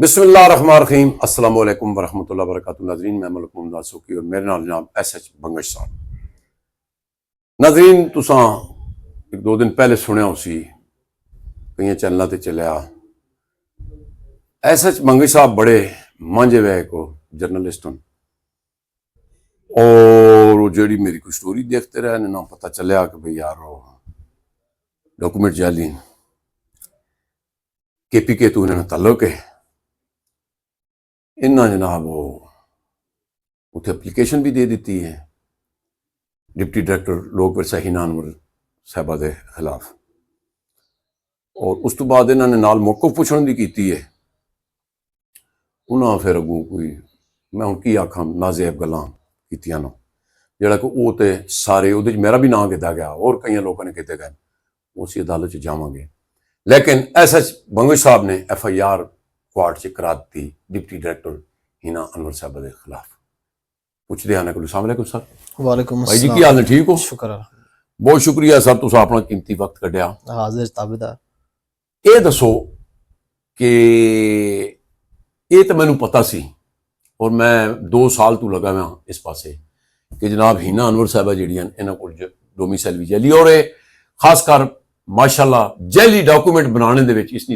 بسم اللہ الرحمن الرحیم۔ السلام علیکم ورحمۃ اللہ وبرکاتہ۔ ناظرین، میں ملک محمد سوکی اور میرے نال جناب ایس بنگش صاحب۔ ناظرین، تساں ایک دو دن پہلے سنیا اسی کئی چینلوں تے چلیا ایس بنگش صاحب بڑے مانجے ہوئے کو جرنلسٹ ہیں، اور جیڑی میری کوئی سٹوری دیکھتے رہے نا پتہ چلیا کہ بھئی یار وہ ڈاکومنٹ جعلی کے پی کے تو انہوں نے تعلق ہے انہاں جناب وہ اتنے اپلیکیشن بھی دے دیتی ہے ڈپٹی ڈائریکٹر لوک ورثہ ہینا انور صاحبہ دے خلاف، اور اس تو بعد انہوں نے نال موقف پوچھن دی کیتی ہے۔ انہاں پھر اگوں کوئی میں ہن کی آکھاں نازیب گلاں کیتیاں نو جڑا کہ او تے سارے او میرا بھی نام کیتا گیا اور کئی لوگوں نے کیتے گئے، اسی عدالت چ جاواں گے، لیکن ایس بنگش صاحب نے ایف آئی آر کوارٹ چ کرا دی ڈپٹی ڈائریکٹر ہینا انور صاحب کے خلاف۔ پوچھ دے آنے کو السلام علیکم سر۔ وعلیکم بھائی جی السلام۔ کی حال ہے؟ ٹھیک ہو؟ شکر بہت شکریہ سر، تسا اپنا قیمتی وقت کڈیا۔ حاضر تابعدار۔ یہ دسو کہ یہ تو مینوں پتا سی اور میں 2 سال تو لگا ہوا اس پاسے کہ جناب ہینا انور صاحبہ جہاں انہوں کو ڈومیسائل بھی جیلی، اور یہ خاص کر ماشاءاللہ جیلی ڈاکومنٹ بنانے دے وچ اس نے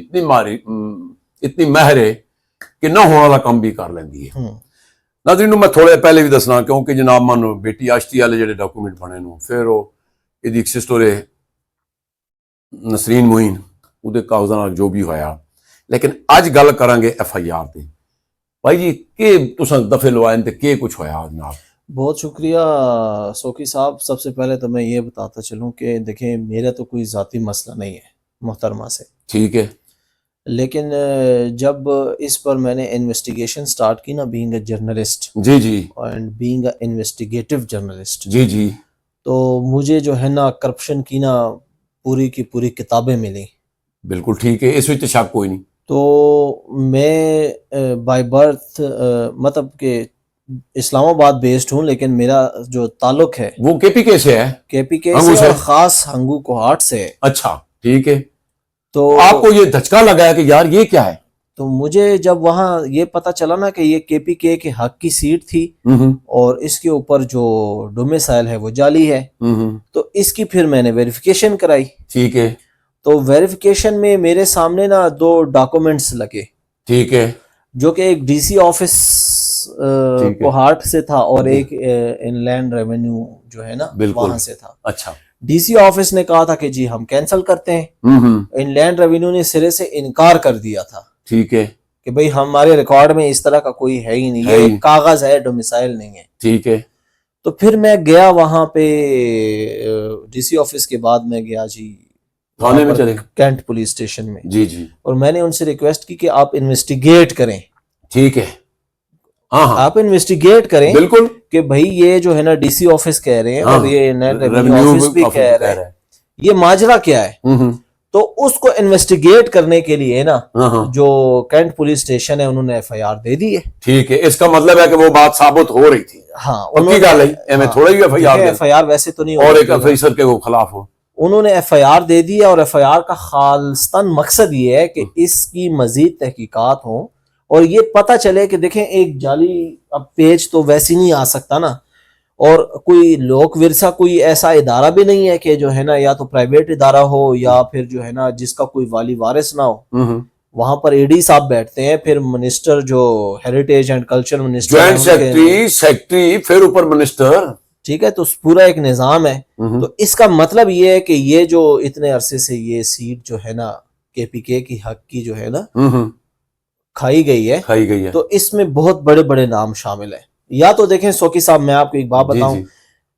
اتنی ماہر ہے کہ نہ ہونے والا کام بھی کر لیندی ہے۔ ناظرین میں تھوڑے پہلے بھی دسنا کیونکہ جناب مانو بیٹی آشتی والے جڑے ڈاکومنٹ بنے نو پھر وہ یہ ایک سسٹر ہے نسرین معین وہ کاغذات جو بھی ہویا، لیکن اج گل کریں گے ایف آئی آر تے۔ بھائی جی کہ تساں دفعے لوائے تے کہ کچھ ہویا جناب؟ بہت شکریہ سوکی صاحب۔ سب سے پہلے تو میں یہ بتاتا چلوں کہ دیکھیں میرا تو کوئی ذاتی مسئلہ نہیں ہے محترمہ سے، ٹھیک ہے، لیکن جب اس پر میں نے انویسٹیگیشن سٹارٹ کی نا، بینگ اے جرنلسٹ جی جی and being a investigative journalist, جی جی تو مجھے جو ہے نا کرپشن کی نا پوری کی پوری کتابیں ملی۔ بالکل ٹھیک ہے، اس وچ شک کوئی نہیں۔ تو میں بائی برتھ مطلب کہ اسلام آباد بیسڈ ہوں، لیکن میرا جو تعلق ہے وہ کے پی کے سے ہے؟ کے پی کے ہنگو سے سے؟ اور خاص ہنگو کوہاٹ سے ہے۔ اچھا ٹھیک ہے، تو آپ کو یہ دھچکا لگا ہے کہ یار یہ کیا ہے؟ تو مجھے جب وہاں یہ پتا چلا نا کہ یہ کے پی کے حق کی سیٹ تھی اور اس کے اوپر جو ڈومیسائل ہے وہ جعلی ہے، تو اس کی پھر میں نے ویریفیکیشن کرائی۔ ٹھیک ہے تو ویریفیکیشن میں میرے سامنے نا 2 ڈاکومنٹس لگے، ٹھیک ہے جو کہ ایک ڈی سی آفس کوہاٹ سے تھا اور ایک ان لینڈ ریونیو جو ہے نا وہاں سے تھا۔ اچھا ڈی سی آفس نے کہا تھا کہ جی ہم کینسل کرتے ہیں، ان لینڈ ریونیو نے سرے سے انکار کر دیا تھا ٹھیک ہے کہ بھئی ہمارے ریکارڈ میں اس طرح کا کوئی ہے ہی نہیں، یہ ایک کاغذ ہے، ڈومیسائل نہیں ہے۔ ٹھیک ہے تو پھر میں گیا وہاں پہ ڈی سی آفس کے بعد میں گیا جی تھانے میں چلے؟ کینٹ پولیس اسٹیشن میں، جی جی اور میں نے ان سے ریکویسٹ کی کہ آپ انویسٹیگیٹ کریں، ٹھیک ہے، ہاں ہاں آپ انویسٹیگیٹ کریں بالکل، کہ بھئی یہ جو ہے نا ڈی سی آفس کہہ رہے ہیں اور یہ ریونیو آفس بھی کہہ رہے ہیں، یہ ماجرا کیا ہے۔ تو اس کو انویسٹیگیٹ کرنے کے لیے نا جو کینٹ پولیس اسٹیشن ہے انہوں نے ایف آئی آر دے دی ہے۔ ٹھیک ہے، اس کا مطلب ہے کہ وہ بات ثابت ہو رہی تھی۔ ہاں پکی گل ہے، ایویں تھوڑا ہی ایف آئی آر ویسے تو نہیں اور ایک افیسر کے وہ خلاف ہو، انہوں نے ایف آئی آر دے دی ہے، اور ایف آئی آر کا خالصتاً مقصد یہ ہے کہ اس کی مزید تحقیقات ہوں اور یہ پتہ چلے کہ دیکھیں ایک جعلی اب پیج تو ویسی نہیں آ سکتا نا، اور کوئی لوک ورثہ کوئی ایسا ادارہ بھی نہیں ہے کہ جو ہے نا یا تو پرائیویٹ ادارہ ہو یا پھر جو ہے نا جس کا کوئی والی وارث نہ ہو۔ وہاں پر اے ڈی صاحب بیٹھتے ہیں، پھر منسٹر جو heritage and culture minister, joint secretary پھر اوپر منسٹر، ٹھیک ہے، تو پورا ایک نظام ہے۔ تو اس کا مطلب یہ ہے کہ یہ جو اتنے عرصے سے یہ سیٹ جو ہے نا کے پی کے کی حق کی جو ہے نا کھائی گئی ہے، تو اس میں بہت بڑے بڑے نام شامل ہیں۔ یا تو دیکھیں سوکی صاحب میں آپ کو ایک بات بتاؤں،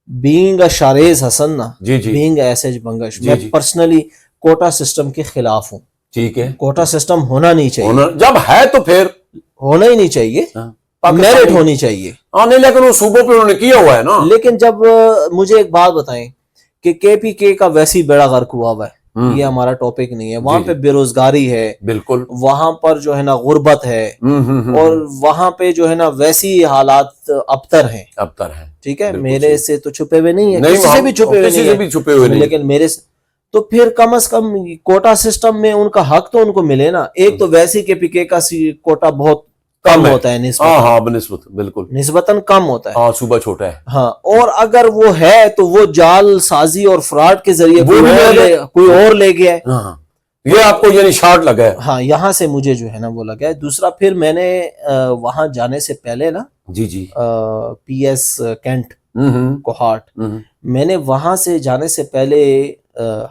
بینگ اے شاریز حسن نا، بینگ ایس ایچ بنگش، میں پرسنلی کوٹا سسٹم کے خلاف ہوں۔ ٹھیک ہے، کوٹا سسٹم ہونا نہیں چاہیے، جب ہے تو پھر ہونا ہی نہیں چاہیے، میرٹ ہونی چاہیے۔ نہیں، لیکن وہ صوبوں پہ انہوں نے کیا ہوا ہے نا۔ لیکن جب مجھے ایک بات بتائیں کہ کے پی کے کا ویسی بیڑا غرق ہوا ہوا ہے، یہ ہمارا ٹاپک نہیں ہے، وہاں پہ بے روزگاری ہے، بالکل، وہاں پر جو ہے نا غربت ہے، اور وہاں پہ جو ہے نا ویسی حالات ابتر ہیں، ٹھیک ہے، میرے سے تو چھپے ہوئے نہیں ہیں، کسی سے بھی چھپے ہوئے نہیں ہیں، لیکن میرے سے تو پھر کم از کم کوٹا سسٹم میں ان کا حق تو ان کو ملے نا. ایک تو ویسی کے پی کے کا کوٹا بہت کم ہوتا ہے نسبت بالکل نسبتاً کم ہوتا ہے. ہاں صوبہ چھوٹا ہے. ہاں اور اگر وہ ہے تو وہ جال سازی اور فراڈ کے ذریعے کوئی اور لے گیا ہے. یہ آپ کو یعنی شارٹ لگا ہے. ہاں یہاں سے مجھے جو ہے نا وہ لگا ہے. دوسرا پھر میں نے وہاں جانے سے پہلے نا جی پی ایس کینٹ کوہاٹ میں نے وہاں سے جانے سے پہلے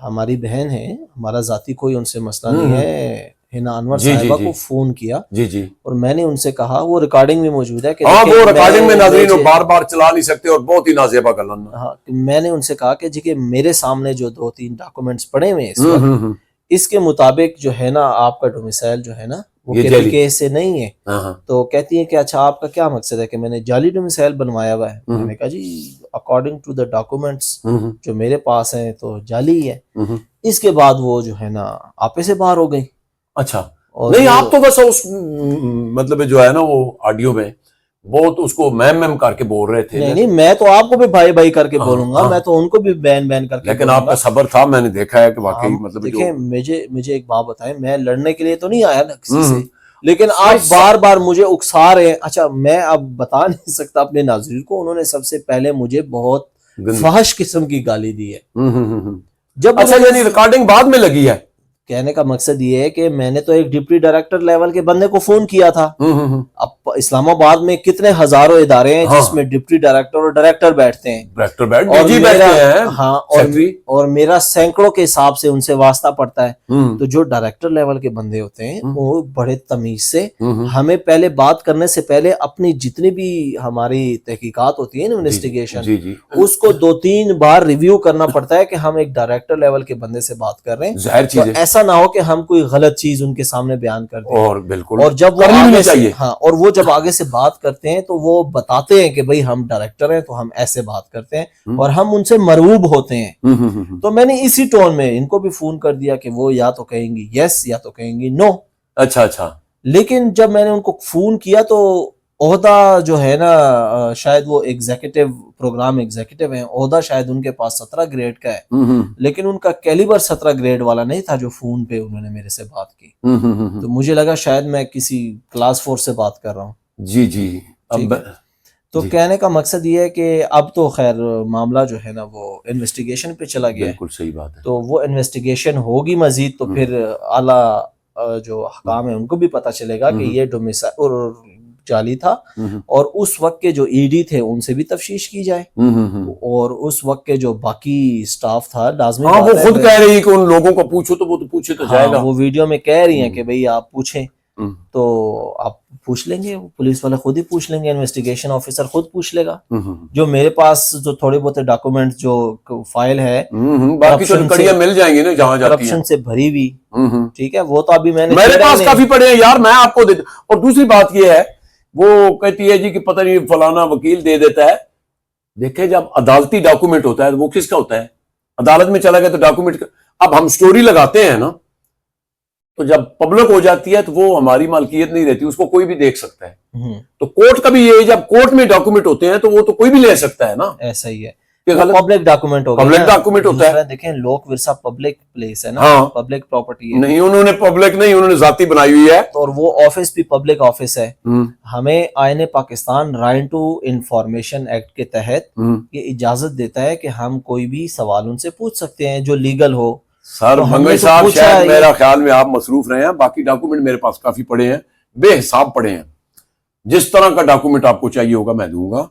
ہماری بہن ہے, ہمارا ذاتی کوئی ان سے مسئلہ نہیں ہے, ہنا انور صاحبہ کو فون کیا اور میں نے ان سے کہا, وہ ریکارڈنگ میں موجود ہے کہ ہاں وہ ریکارڈنگ میں ناظرین بار بار چلا نہیں سکتے اور بہت ہی نازیبہ کلام. ہاں میں نے ان سے کہا کہ جی کہ میرے سامنے جو 2-3 ڈاکومنٹس پڑے ہوئے اس وقت, اس کے مطابق جو ہے نا آپ کا ڈومیسائل جو ہے نا وہ کے سے نہیں ہے. تو کہتی ہے کہ اچھا آپ کا کیا مقصد ہے کہ میں نے جعلی ڈومیسائل بنوایا ہوا ہے. میں نے کہا جی اکارڈنگ ٹو دا ڈاکومنٹس جو میرے پاس ہیں تو جعلی ہے. اس کے بعد وہ جو ہے نا آپے سے باہر ہو گئی. اچھا نہیں آپ تو بس اس مطلب جو ہے نا وہ آڈیو میں بہت اس کو میم کر کے بول رہے تھے. نہیں میں تو آپ کو بھی بھائی کر کے بولوں گا, میں تو ان کو بھی بین کر کے, لیکن آپ کا صبر تھا, میں نے دیکھا ہے کہ واقعی مطلب دیکھیں مجھے ایک بات بتائیں, میں لڑنے کے لیے تو نہیں آیا نا کسی سے, لیکن آپ بار مجھے اکسا رہے ہیں. اچھا میں اب بتا نہیں سکتا اپنے ناظرین کو, انہوں نے سب سے پہلے مجھے بہت فحش قسم کی گالی دی ہے. جب اچھا یعنی ریکارڈنگ بعد میں لگی ہے. کہنے کا مقصد یہ ہے کہ میں نے تو ایک ڈپٹی ڈائریکٹر لیول کے بندے کو فون کیا تھا. اب اسلام آباد میں کتنے ہزاروں ادارے ہیں جس میں ڈپٹی ڈائریکٹر اور ڈائریکٹر بیٹھتے ہیں. ہاں اور میرا سینکڑوں کے حساب سے ان سے واسطہ پڑتا ہے. تو جو ڈائریکٹر لیول کے بندے ہوتے ہیں وہ بڑے تمیز سے ہمیں پہلے بات کرنے سے پہلے اپنی جتنی بھی ہماری تحقیقات ہوتی ہے نا انویسٹیگیشن, اس کو 2-3 بار ریویو کرنا پڑتا ہے کہ ہم ایک ڈائریکٹر لیول کے بندے سے بات کر رہے ہیں. ظاہر چیز ہے ایسا نہ ہو کہ ہم کوئی غلط چیز ان کے سامنے بیان کر دیں. اور بالکل اور جب وہ آگے سے اور وہ جب آگے سے بات کرتے ہیں تو وہ بتاتے ہیں کہ بھئی ہم ڈائریکٹر ہیں تو ہم ایسے بات کرتے ہیں اور ہم ان سے مرعوب ہوتے ہیں. تو میں نے اسی ٹون میں ان کو بھی فون کر دیا کہ وہ یا تو کہیں گی یس یا تو کہیں گی نو. اچھا لیکن جب میں نے ان کو فون کیا تو عہدہ جو ہے نا شاید وہ پروگرام ایگزیکٹو ہیں, عہدہ شاید ان کے پاس 17 گریڈ کا ہے, لیکن ان کا کیلیبر 17 گریڈ والا نہیں تھا جو فون پہ انہوں نے میرے سے بات کی. تو مجھے لگا شاید میں کسی کلاس 4 سے بات کر رہا ہوں. جی تو کہنے کا مقصد یہ ہے کہ اب تو خیر معاملہ جو ہے نا وہ انویسٹیگیشن پہ چلا گیا. بالکل صحیح بات ہے. تو وہ انویسٹیگیشن ہوگی مزید تو پھر اعلیٰ جو حکام ہیں ان کو بھی پتہ چلے گا کہ یہ ڈومیسائل جعلی تھا, اور اس وقت کے جو ای ڈی تھے ان سے بھی تفتیش کی جائے, اور اس وقت کے جو باقی سٹاف تھا لازمی وہ خود کہہ رہی ہے کہ ان لوگوں کو پوچھو تو وہ تو پوچھے تو جائے گا. وہ ویڈیو میں کہہ رہی ہیں کہ بھئی آپ پوچھیں, تو آپ پوچھ لیں گے, پولیس والے خود ہی پوچھ لیں گے, انویسٹیگیشن آفیسر خود پوچھ لے گا. جو میرے پاس جو تھوڑے بہت ڈاکومنٹ جو فائل ہے باقی تو کڑیاں مل جائیں گی نا جہاں جاتی ہیں, کرپشن سے بھری ہوئی, ٹھیک ہے, وہ تو ابھی میں نے میرے پاس کافی پڑے ہیں یار, میں آپ کو دے. اور دوسری بات یہ ہے وہ کہتی ہے جی کہ پتہ نہیں فلانا وکیل دے دیتا ہے. دیکھیں جب عدالتی ڈاکومنٹ ہوتا ہے وہ کس کا ہوتا ہے؟ عدالت میں چلا گیا تو ڈاکومنٹ کا. اب ہم سٹوری لگاتے ہیں نا, تو جب پبلک ہو جاتی ہے تو وہ ہماری مالکیت نہیں رہتی, اس کو کوئی بھی دیکھ سکتا ہے. تو کورٹ کا بھی یہ, جب کورٹ میں ڈاکومنٹ ہوتے ہیں تو وہ تو کوئی بھی لے سکتا ہے نا. ایسا ہی ہے, پبلک ڈاکومنٹ ہوگا, پبلک ڈاکومنٹ ہوتا ہے. دیکھیں لوک ورثہ پبلک پلیس ہے نا, پبلک پراپرٹی ہے. نہیں انہوں نے پبلک نہیں, انہوں نے ذاتی بنائی ہوئی ہے, اور وہ آفس بھی پبلک آفس ہے. ہمیں آئین Pakistan right to information act کے تحت یہ اجازت دیتا ہے کہ ہم کوئی بھی سوال ان سے پوچھ سکتے ہیں جو لیگل ہو. سر منگل صاحب شاید میرا خیال میں آپ مصروف رہے ہیں, باقی ڈاکومنٹ میرے پاس کافی پڑے ہیں, بے حساب پڑے ہیں. جس طرح کا ڈاکومنٹ آپ کو چاہیے ہوگا میں دوں گا.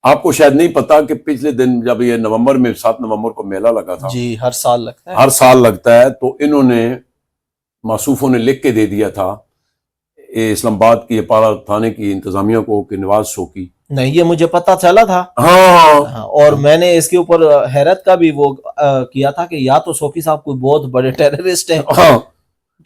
آپ کو شاید نہیں پتا کہ پچھلے دن جب یہ نومبر میں 7 نومبر کو میلہ لگا تھا, جی ہر سال لگتا ہے, ہر سال لگتا ہے, تو انہوں نے موصوفوں نے لکھ کے دے دیا تھا اسلام آباد کی اپارہ تھانے کی انتظامیہ کو کہ نواز شوقی. نہیں یہ مجھے پتا چلا تھا. ہاں اور میں نے اس کے اوپر حیرت کا بھی وہ کیا تھا کہ یا تو شوقی صاحب کوئی بہت بڑے ٹیررسٹ ہیں. ہاں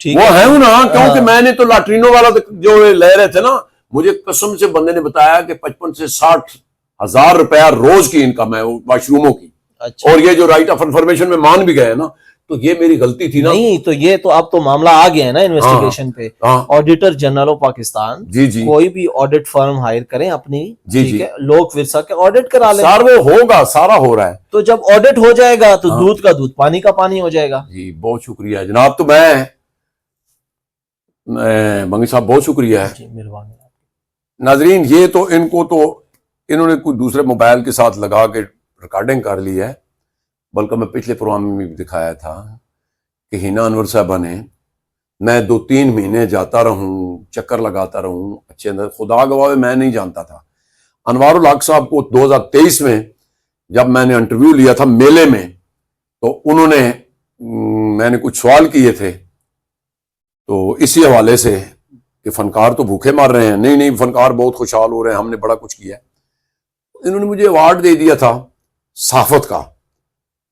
وہ ہے نا, کیونکہ میں نے تو لاٹرینوں والا جو لے رہے تھے نا, مجھے قسم سے بندے نے بتایا کہ 55 سے 60 ہزار روپیہ روز کی انکم ہے واش روموں کی. اور یہ جو رائٹ آف انفارمیشن میں مان بھی گئے نا, تو یہ میری غلطی تھی نا. نہیں تو یہ تو اب تو معاملہ آ گیا ہے نا انویسٹیگیشن پہ. آڈیٹر جنرل آف پاکستان جی کوئی بھی آڈٹ فرم ہائر کریں اپنی, جی ٹھیک ہے, لوک ورثہ کے آڈٹ کرا لیں. سر وہ ہوگا, سارا ہو رہا ہے. تو جب آڈٹ ہو جائے گا تو دودھ کا دودھ پانی کا پانی ہو جائے گا. جی بہت شکریہ جناب. تو میں منگی صاحب بہت شکریہ ہے. جی مہربانی. ناظرین یہ تو ان کو تو انہوں نے کوئی دوسرے موبائل کے ساتھ لگا کے ریکارڈنگ کر لی ہے, بلکہ میں پچھلے پروگرام میں بھی دکھایا تھا کہ ہینا انور صاحبہ نے, میں 2-3 مہینے جاتا رہوں, چکر لگاتا رہوں, اچھے اندر خدا گواہ میں نہیں جانتا تھا. انوار الحق صاحب کو 2023 میں جب میں نے انٹرویو لیا تھا میلے میں, تو انہوں نے میں نے کچھ سوال کیے تھے تو اسی حوالے سے کہ فنکار تو بھوکے مار رہے ہیں, نہیں فنکار بہت خوشحال ہو رہے ہیں, ہم نے بڑا کچھ کیا ہے. انہوں نے مجھے ایوارڈ دے دیا تھا صحافت کا,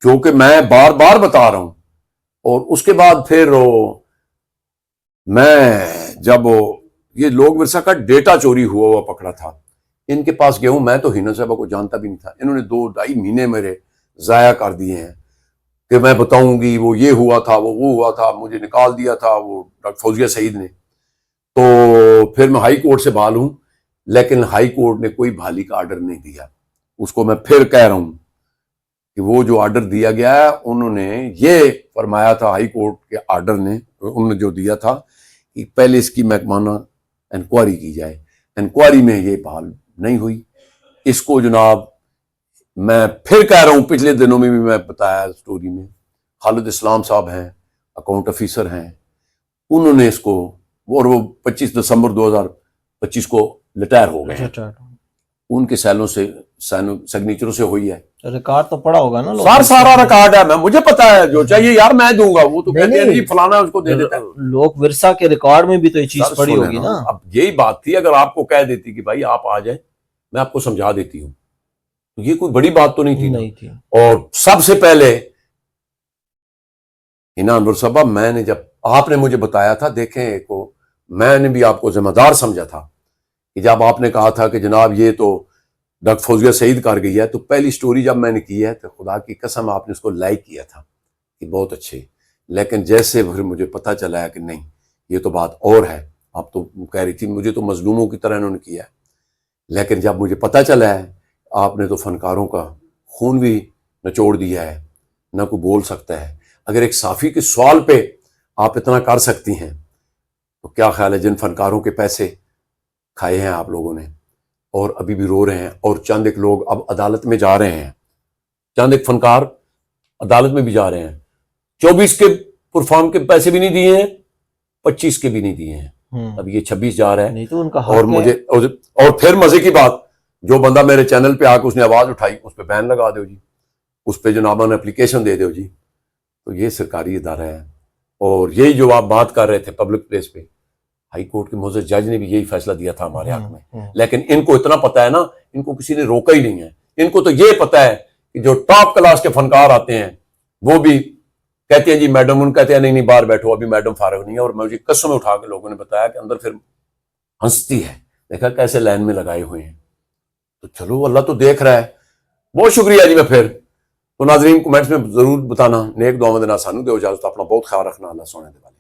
جو کہ میں بار بار بتا رہا ہوں. اور اس کے بعد پھر میں جب یہ لوگ ورثہ کا ڈیٹا چوری ہوا پکڑا تھا, ان کے پاس گیا ہوں. میں تو ہینا صاحبہ کو جانتا بھی نہیں تھا. انہوں نے 2-2.5 مہینے میرے ضائع کر دیے ہیں کہ میں بتاؤں گی وہ یہ ہوا تھا, وہ ہوا تھا, مجھے نکال دیا تھا وہ ڈاکٹر فوزیہ سعید نے. تو پھر میں ہائی کورٹ سے بحال ہوں, لیکن ہائی کورٹ نے کوئی بحالی کا آرڈر نہیں دیا. اس کو میں پھر کہہ رہا ہوں کہ وہ جو آرڈر دیا گیا ہے, انہوں نے یہ فرمایا تھا, ہائی کورٹ کے آرڈر نے انہوں نے جو دیا تھا کہ پہلے اس کی محکمانہ انکوائری کی جائے. انکوائری میں یہ بحال نہیں ہوئی. اس کو جناب میں پھر کہہ رہا ہوں, پچھلے دنوں میں بھی میں بتایا سٹوری میں, خالد اسلام صاحب ہیں, اکاؤنٹ آفیسر ہیں, انہوں نے اس کو, اور وہ 25 دسمبر 2025 کو ریٹائر ہو گئے ہیں. ان کے سیلوں سے سگنیچروں سے ہوئی ہے. ریکارڈ تو پڑا ہوگا نا, سارا ریکارڈ ہے, میں مجھے پتا ہے, جو چاہیے یار میں دوں گا. وہ تو کہتے ہیں جی فلانا اس کو دے دیتا ہے. لوک ورثہ کے ریکارڈ میں بھی تو یہ چیز پڑی ہوگی نا. اب یہی بات تھی, اگر آپ کو کہہ دیتی کہ بھائی آپ آ جائیں, میں آپ کو سمجھا دیتی ہوں, یہ کوئی بڑی بات تو نہیں تھی. اور سب سے پہلے ہینا انور صاحبہ, میں نے جب آپ نے مجھے بتایا تھا, دیکھیں کو میں نے بھی آپ کو ذمہ دار سمجھا تھا کہ جب آپ نے کہا تھا کہ جناب یہ تو ڈاکٹر فوزیہ سعید کر گئی ہے, تو پہلی سٹوری جب میں نے کی ہے تو خدا کی قسم آپ نے اس کو لائک کیا تھا کہ بہت اچھے. لیکن جیسے پھر مجھے پتہ چلا ہے کہ نہیں, یہ تو بات اور ہے. آپ تو کہہ رہی تھی مجھے تو مظلوموں کی طرح انہوں نے کیا ہے, لیکن جب مجھے پتہ چلا ہے آپ نے تو فنکاروں کا خون بھی نچوڑ دیا ہے, نہ کوئی بول سکتا ہے. اگر ایک صحافی کے سوال پہ آپ اتنا کر سکتی ہیں, تو کیا خیال ہے جن فنکاروں کے پیسے کھائے ہیں آپ لوگوں نے اور ابھی بھی رو رہے ہیں, اور چند ایک لوگ اب عدالت میں جا رہے ہیں, چند ایک فنکار عدالت میں بھی جا رہے ہیں, 24 کے پرفارم کے پیسے بھی نہیں دیے ہیں, 25 کے بھی نہیں دیے ہیں, اب یہ 26 جا رہا ہے. نہیں تو ان کا اور مجھے اور پھر مزے کی بات, جو بندہ میرے چینل پہ آ کے اس نے آواز اٹھائی, اس پہ بین لگا دو جی, اس پہ جناب نے اپلیکیشن دے دو جی. تو یہ سرکاری ادارہ ہے. اور یہی جو آپ بات کر رہے تھے پبلک پلیس پہ, ہائی کورٹ کے معزز جج نے بھی یہی فیصلہ دیا تھا ہمارے حق میں. لیکن ان کو اتنا پتا ہے نا, ان کو کسی نے روکا ہی نہیں ہے. ان کو تو یہ پتا ہے کہ جو ٹاپ کلاس کے فنکار آتے ہیں وہ بھی کہتے ہیں جی میڈم, ان کہتے ہیں نہیں باہر بیٹھو, ابھی میڈم فارغ نہیں ہے. اور مجھے قسم اٹھا کے لوگوں نے بتایا کہ اندر پھر ہنستی ہے, دیکھا کیسے لائن میں لگائے ہوئے ہیں. تو چلو اللہ تو دیکھ رہا ہے. بہت شکریہ جی. میں پھر تو ناظرین کمنٹس میں ضرور بتانا. نیک دعا دینا, سانو دے اجازت, اپنا بہت خیال رکھنا. اللہ سونے دے والے.